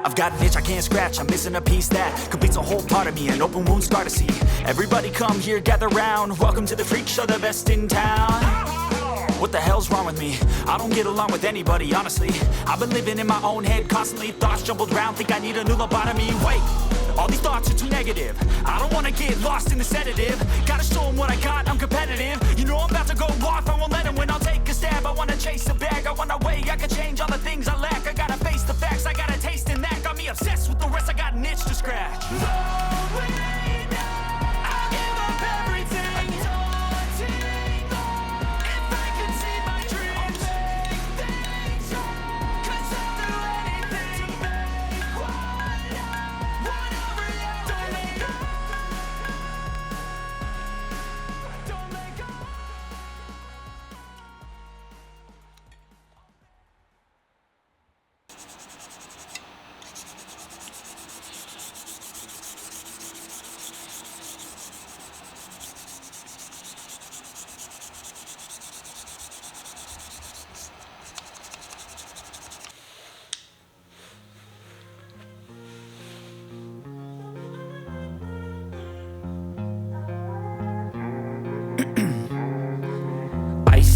I've got an itch I can't scratch, I'm missing a piece that completes a whole part of me, an open wound scar to see. Everybody come here, gather round, welcome to the freak show, the best in town. What the hell's wrong with me? I don't get along with anybody, honestly. I've been living in my own head constantly, thoughts jumbled round, think I need a new lobotomy. Wait, all these thoughts are too negative. I don't wanna get lost in the sedative. Gotta show them what I got, I'm competitive. You know I'm about to go off, I won't let them win, I'll take a stab. I wanna chase the bag, I want a way I can change all the things I lack. I gotta face the facts, I got a taste in that. Got me obsessed with the rest, I got an itch to scratch.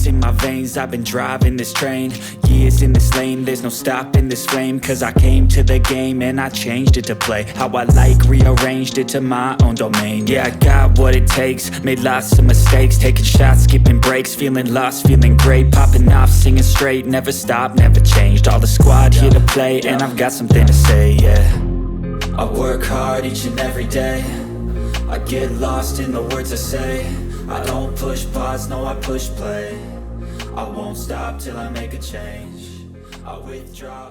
In my veins, I've been driving this train. Years in this lane, there's no stopping this flame. Cause I came to the game and I changed it to play how I like, rearranged it to my own domain. Yeah, I got what it takes, made lots of mistakes, taking shots, skipping breaks, feeling lost, feeling great, popping off, singing straight, never stopped, never changed. All the squad here to play and I've got something to say, yeah. I work hard each and every day, I get lost in the words I say. I don't push pause, no I push play. I won't stop till I make a change. I withdraw.